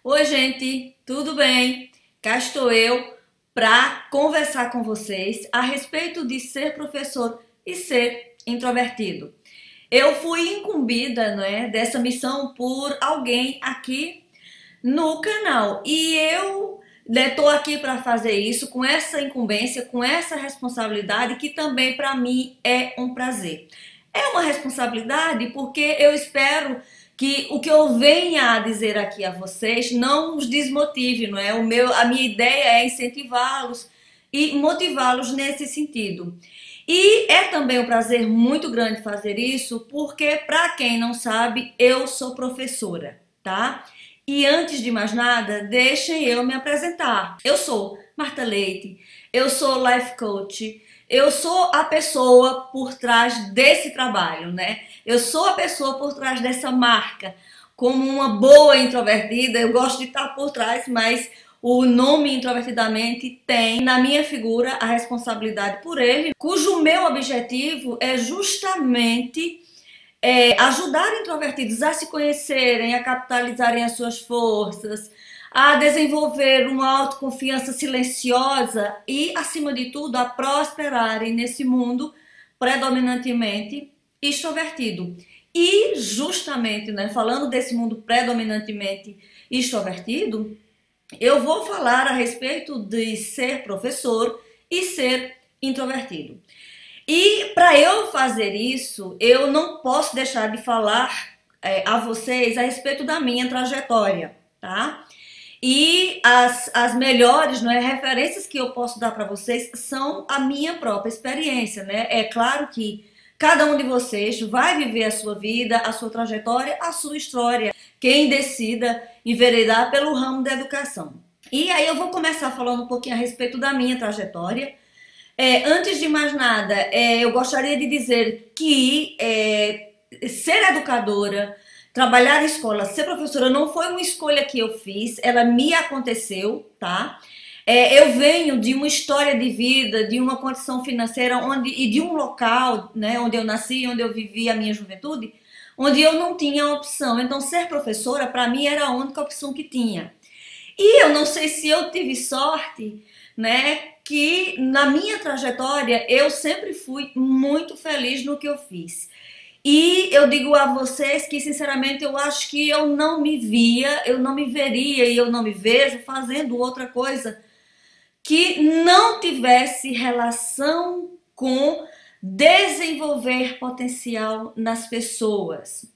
Oi, gente, tudo bem? Cá estou eu para conversar com vocês a respeito de ser professor e ser introvertido. Eu fui incumbida, dessa missão por alguém aqui no canal e eu estou aqui para fazer isso com essa incumbência, com essa responsabilidade que também para mim é um prazer. É uma responsabilidade porque eu espero que o que eu venha a dizer aqui a vocês não os desmotive, não é? A minha ideia é incentivá-los e motivá-los nesse sentido. E é também um prazer muito grande fazer isso, porque para quem não sabe, eu sou professora, tá? E antes de mais nada, deixem eu me apresentar. Eu sou Marta Leite, eu sou life coach, eu sou a pessoa por trás desse trabalho, né? Eu sou a pessoa por trás dessa marca. Como uma boa introvertida, eu gosto de estar por trás, mas o nome Introvertidamente tem na minha figura a responsabilidade por ele, cujo meu objetivo é justamente ajudar introvertidos a se conhecerem, a capitalizarem as suas forças, a desenvolver uma autoconfiança silenciosa e, acima de tudo, a prosperarem nesse mundo predominantemente extrovertido. E justamente, falando desse mundo predominantemente extrovertido, eu vou falar a respeito de ser professor e ser introvertido. E para eu fazer isso, eu não posso deixar de falar a vocês a respeito da minha trajetória, tá? E as melhores referências que eu posso dar para vocês são a minha própria experiência, né? É claro que cada um de vocês vai viver a sua vida, a sua trajetória, a sua história. Quem decida enveredar pelo ramo da educação. E aí eu vou começar falando um pouquinho a respeito da minha trajetória. Antes de mais nada, eu gostaria de dizer que ser educadora, trabalhar em escola, ser professora não foi uma escolha que eu fiz, ela me aconteceu, tá? Eu venho de uma história de vida, de uma condição financeira e de um local, né, onde eu nasci, onde eu vivi a minha juventude, onde eu não tinha opção. Então, ser professora, para mim, era a única opção que tinha. E eu não sei se eu tive sorte, né, que na minha trajetória eu sempre fui muito feliz no que eu fiz. E eu digo a vocês que, sinceramente, eu acho que eu não me via, eu não me veria e eu não me vejo fazendo outra coisa que não tivesse relação com desenvolver potencial nas pessoas,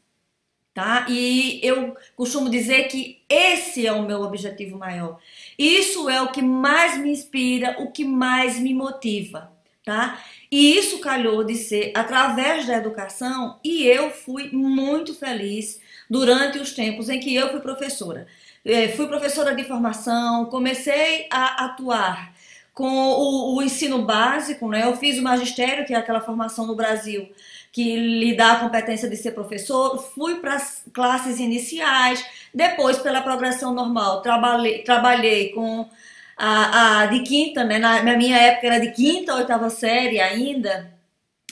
tá? E eu costumo dizer que esse é o meu objetivo maior. Isso é o que mais me inspira, o que mais me motiva, tá? E isso calhou de ser através da educação e eu fui muito feliz durante os tempos em que eu fui professora. Fui professora de formação, comecei a atuar com o ensino básico, né? Eu fiz o magistério, que é aquela formação no Brasil que lhe dá a competência de ser professor, fui para as classes iniciais, depois pela progressão normal, trabalhei com a de quinta, né? Na minha época era de quinta a oitava série ainda,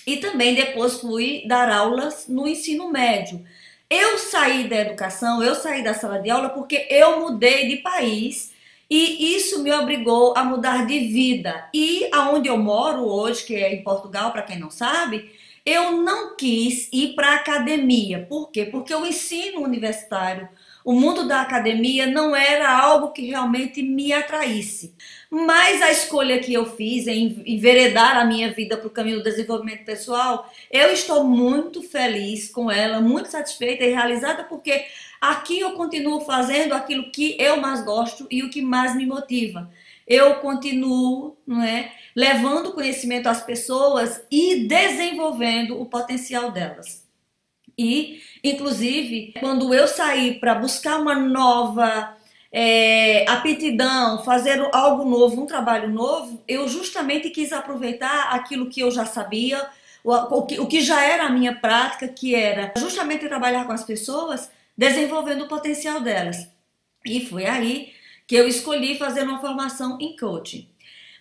e também depois fui dar aulas no ensino médio. Eu saí da educação, eu saí da sala de aula porque eu mudei de país e isso me obrigou a mudar de vida. E aonde eu moro hoje, que é em Portugal, para quem não sabe, eu não quis ir para a academia. Por quê? Porque o ensino universitário, o mundo da academia não era algo que realmente me atraísse. Mas a escolha que eu fiz em enveredar a minha vida para o caminho do desenvolvimento pessoal, eu estou muito feliz com ela, muito satisfeita e realizada, porque aqui eu continuo fazendo aquilo que eu mais gosto e o que mais me motiva. Eu continuo, levando conhecimento às pessoas e desenvolvendo o potencial delas. E, inclusive, quando eu saí para buscar uma nova aptidão, fazer algo novo, um trabalho novo, eu justamente quis aproveitar aquilo que eu já sabia, o que já era a minha prática, que era justamente trabalhar com as pessoas, desenvolvendo o potencial delas. E foi aí que eu escolhi fazer uma formação em coaching.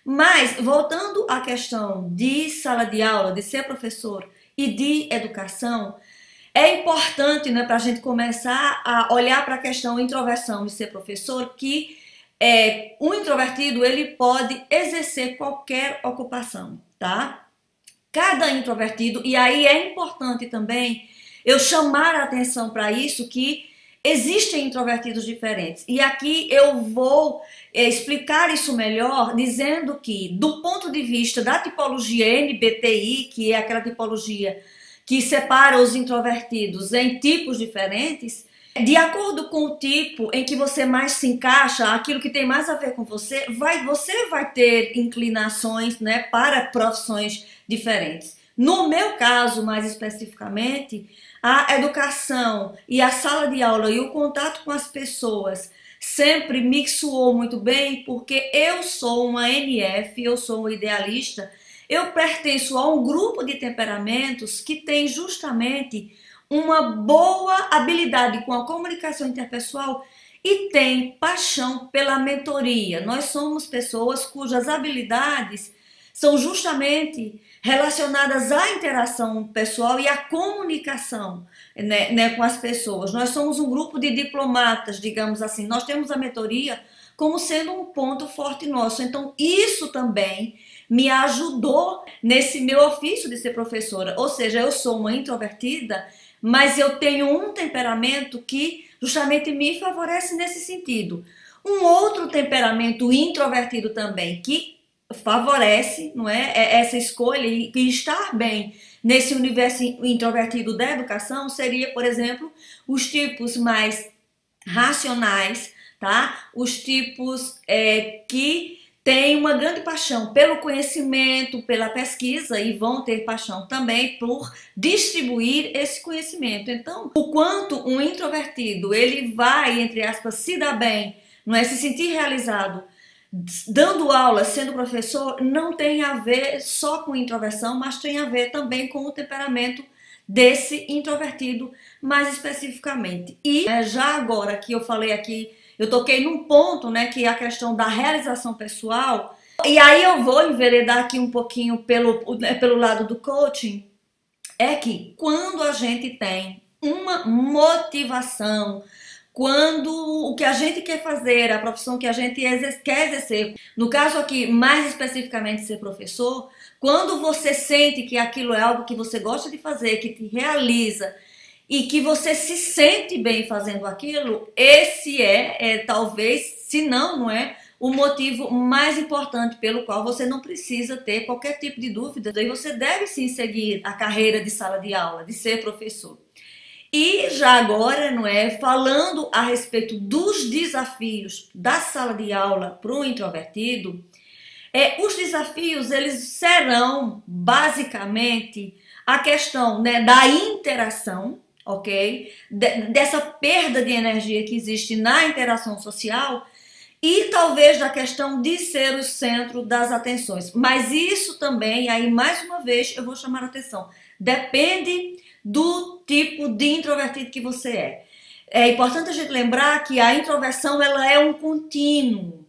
Mas, voltando à questão de sala de aula, de ser professor e de educação, É importante, né, para a gente começar a olhar para a questão introversão de ser professor, que o introvertido ele pode exercer qualquer ocupação, tá? Cada introvertido, e aí é importante também eu chamar a atenção para isso, que existem introvertidos diferentes. E aqui eu vou explicar isso melhor, dizendo que, do ponto de vista da tipologia NBTI, que é aquela tipologia que separa os introvertidos em tipos diferentes, de acordo com o tipo em que você mais se encaixa, aquilo que tem mais a ver com você, você vai ter inclinações, né, para profissões diferentes. No meu caso, mais especificamente, a educação e a sala de aula e o contato com as pessoas sempre me soou muito bem, porque eu sou uma NF, eu sou uma idealista, eu pertenço a um grupo de temperamentos que tem justamente uma boa habilidade com a comunicação interpessoal e tem paixão pela mentoria. Nós somos pessoas cujas habilidades são justamente relacionadas à interação pessoal e à comunicação, né, com as pessoas. Nós somos um grupo de diplomatas, digamos assim. Nós temos a mentoria como sendo um ponto forte nosso. Então, isso também me ajudou nesse meu ofício de ser professora. Ou seja, eu sou uma introvertida, mas eu tenho um temperamento que justamente me favorece nesse sentido. Um outro temperamento introvertido também, que favorece, não é, essa escolha e estar bem nesse universo introvertido da educação, seria, por exemplo, os tipos mais racionais, tá? Os tipos que têm uma grande paixão pelo conhecimento, pela pesquisa, e vão ter paixão também por distribuir esse conhecimento. Então, o quanto um introvertido ele vai, entre aspas, se dar bem, não é, se sentir realizado dando aula, sendo professor, não tem a ver só com introversão, mas tem a ver também com o temperamento desse introvertido mais especificamente. E já agora que eu falei aqui, eu toquei num ponto, né, que é a questão da realização pessoal, e aí eu vou enveredar aqui um pouquinho pelo lado do coaching, é que quando a gente tem uma motivação, quando o que a gente quer fazer, a profissão que a gente quer exercer, no caso aqui, mais especificamente ser professor, quando você sente que aquilo é algo que você gosta de fazer, que te realiza e que você se sente bem fazendo aquilo, esse talvez, se não é, o motivo mais importante pelo qual você não precisa ter qualquer tipo de dúvida. Daí você deve sim seguir a carreira de sala de aula, de ser professor. E já agora, não é, falando a respeito dos desafios da sala de aula para o introvertido, os desafios eles serão basicamente a questão, né, da interação, ok? Dessa perda de energia que existe na interação social e talvez da questão de ser o centro das atenções. Mas isso também, aí mais uma vez eu vou chamar a atenção, depende do tipo de introvertido que você é. É importante a gente lembrar que a introversão ela é um contínuo.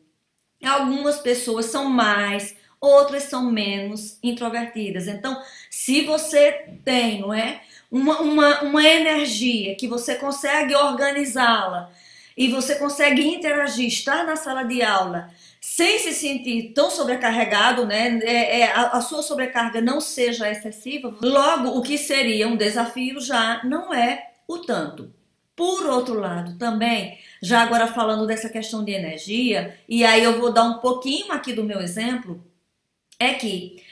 Algumas pessoas são mais, outras são menos introvertidas. Então, se você tem, não é, uma energia que você consegue organizá-la e você consegue interagir, estar na sala de aula sem se sentir tão sobrecarregado, né? A sua sobrecarga não seja excessiva, logo o que seria um desafio já não é o tanto. Por outro lado, também, já agora falando dessa questão de energia, e aí eu vou dar um pouquinho aqui do meu exemplo, é que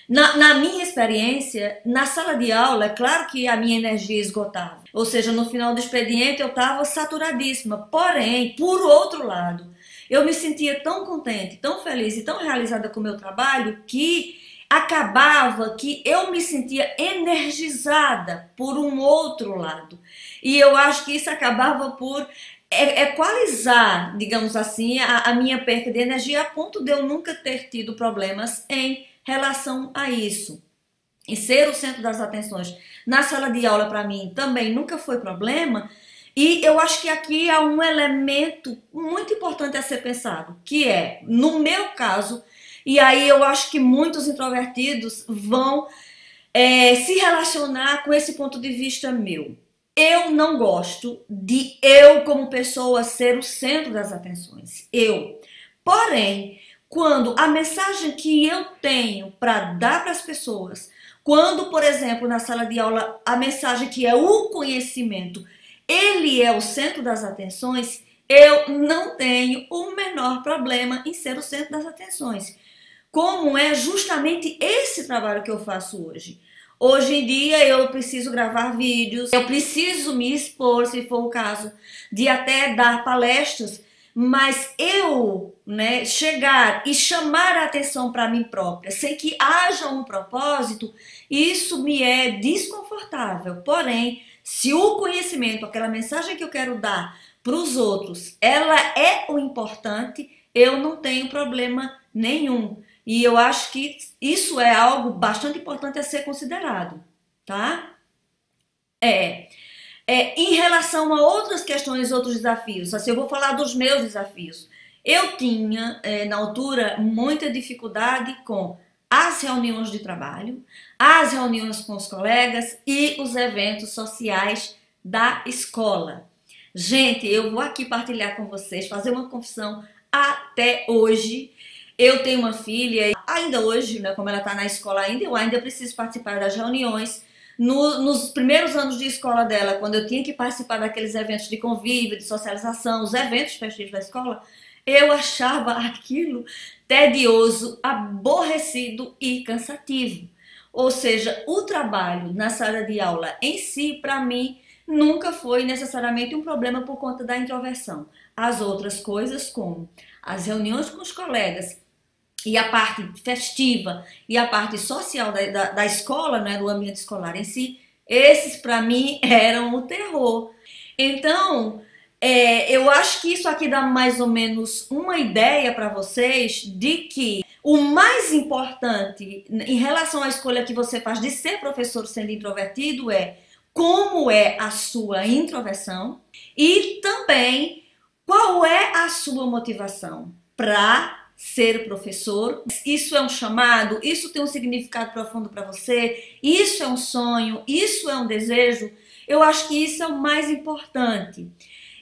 na minha experiência, na sala de aula, é claro que a minha energia esgotava. Ou seja, no final do expediente eu estava saturadíssima. Porém, por outro lado, eu me sentia tão contente, tão feliz e tão realizada com o meu trabalho que acabava que eu me sentia energizada por um outro lado. E eu acho que isso acabava por equalizar, digamos assim, a minha perda de energia a ponto de eu nunca ter tido problemas em relação a isso. E ser o centro das atenções na sala de aula para mim também nunca foi problema. E eu acho que aqui há um elemento muito importante a ser pensado, que é, no meu caso, e aí eu acho que muitos introvertidos vão se relacionar com esse ponto de vista meu. Eu não gosto de eu, como pessoa, ser o centro das atenções. Porém, quando a mensagem que eu tenho para dar para as pessoas, quando, por exemplo, na sala de aula, a mensagem que é o conhecimento, ele é o centro das atenções, eu não tenho o menor problema em ser o centro das atenções. Como é justamente esse trabalho que eu faço hoje. Hoje em dia eu preciso gravar vídeos, eu preciso me expor, se for o caso, de até dar palestras, mas chegar e chamar a atenção para mim própria, sem que haja um propósito, isso me é desconfortável. Porém, se o conhecimento, aquela mensagem que eu quero dar para os outros, ela é o importante, eu não tenho problema nenhum. E eu acho que isso é algo bastante importante a ser considerado, tá? Em relação a outras questões, outros desafios, assim, eu vou falar dos meus desafios. Eu tinha, na altura, muita dificuldade com as reuniões de trabalho, as reuniões com os colegas e os eventos sociais da escola. Gente, eu vou aqui partilhar com vocês, fazer uma confissão. Até hoje, eu tenho uma filha, ainda hoje, né, como ela está na escola ainda, eu ainda preciso participar das reuniões. Nos primeiros anos de escola dela, quando eu tinha que participar daqueles eventos de convívio, de socialização, os eventos festivos da escola, eu achava aquilo tedioso, aborrecido e cansativo. Ou seja, o trabalho na sala de aula em si, para mim, nunca foi necessariamente um problema por conta da introversão. As outras coisas, como as reuniões com os colegas, e a parte festiva e a parte social da escola, né, do ambiente escolar em si, esses para mim eram o terror. Então, eu acho que isso aqui dá mais ou menos uma ideia para vocês de que o mais importante em relação à escolha que você faz de ser professor sendo introvertido é como é a sua introversão e também qual é a sua motivação para ser professor. Isso é um chamado, isso tem um significado profundo para você, isso é um sonho, isso é um desejo. Eu acho que isso é o mais importante.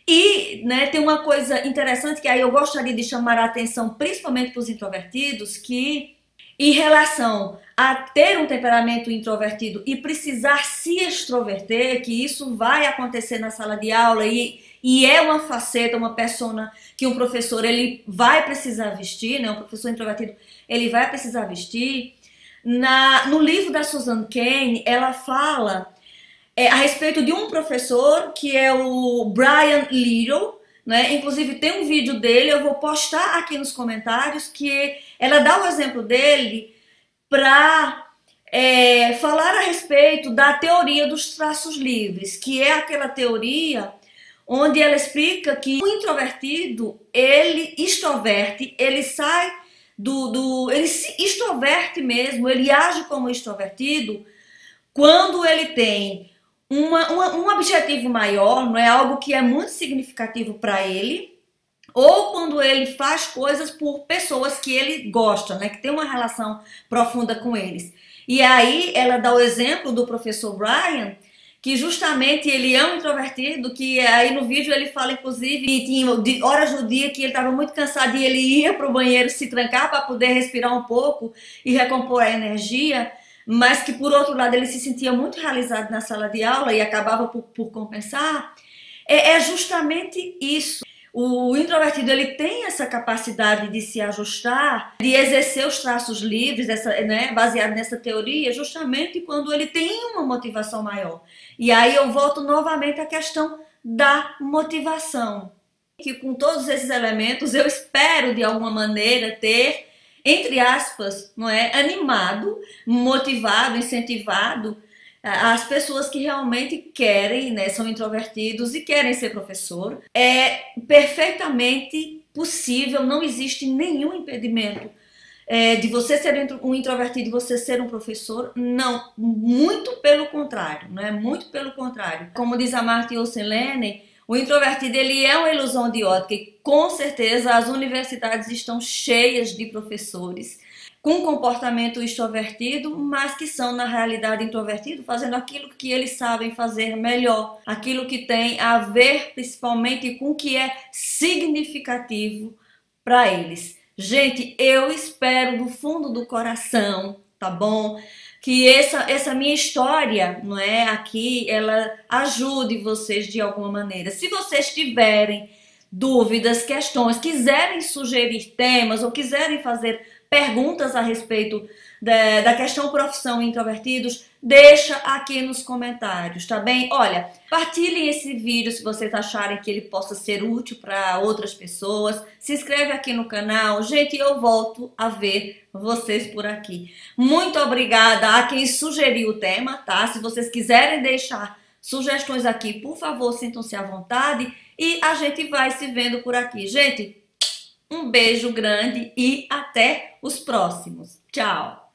E tem uma coisa interessante que aí eu gostaria de chamar a atenção, principalmente para os introvertidos, que em relação a ter um temperamento introvertido e precisar se extroverter, que isso vai acontecer na sala de aula e é uma faceta, uma persona que um professor ele vai precisar vestir, né? Um professor introvertido ele vai precisar vestir. No livro da Susan Cain, ela fala a respeito de um professor que é o Brian Little, né? Inclusive tem um vídeo dele, eu vou postar aqui nos comentários, que ela dá o exemplo dele para falar a respeito da teoria dos traços livres, que é aquela teoria onde ela explica que o introvertido, ele extroverte, ele sai ele se extroverte mesmo, ele age como extrovertido quando ele tem um objetivo maior, não é algo que é muito significativo para ele, ou quando ele faz coisas por pessoas que ele gosta, né, que tem uma relação profunda com eles. E aí ela dá o exemplo do professor Brian, que justamente ele é um introvertido, que aí no vídeo ele fala, inclusive, que tinha horas do dia que ele estava muito cansado e ele ia para o banheiro se trancar para poder respirar um pouco e recompor a energia, mas que por outro lado ele se sentia muito realizado na sala de aula e acabava por compensar. É justamente isso. O introvertido ele tem essa capacidade de se ajustar, de exercer os traços livres, baseado nessa teoria, justamente quando ele tem uma motivação maior. E aí eu volto novamente à questão da motivação. Que com todos esses elementos eu espero de alguma maneira ter, entre aspas, animado, motivado, incentivado as pessoas que realmente querem, são introvertidos e querem ser professor. É perfeitamente possível, não existe nenhum impedimento de você ser um introvertido e você ser um professor. Não, muito pelo contrário, muito pelo contrário. Como diz a Amartya Sen, o introvertido ele é uma ilusão de ótica e com certeza as universidades estão cheias de professores com comportamento extrovertido, mas que são na realidade introvertidos, fazendo aquilo que eles sabem fazer melhor, aquilo que tem a ver principalmente com o que é significativo para eles. Gente, eu espero do fundo do coração, tá bom? Que essa minha história, não é, aqui, ela ajude vocês de alguma maneira. Se vocês tiverem dúvidas, questões, quiserem sugerir temas ou quiserem fazer perguntas a respeito da questão profissão introvertidos, deixa aqui nos comentários, tá bem? Olha, partilhem esse vídeo se vocês acharem que ele possa ser útil para outras pessoas. Se inscreve aqui no canal. Gente, eu volto a ver vocês por aqui. Muito obrigada a quem sugeriu o tema, tá? Se vocês quiserem deixar sugestões aqui, por favor, sintam-se à vontade e a gente vai se vendo por aqui. Gente, um beijo grande e até os próximos. Tchau!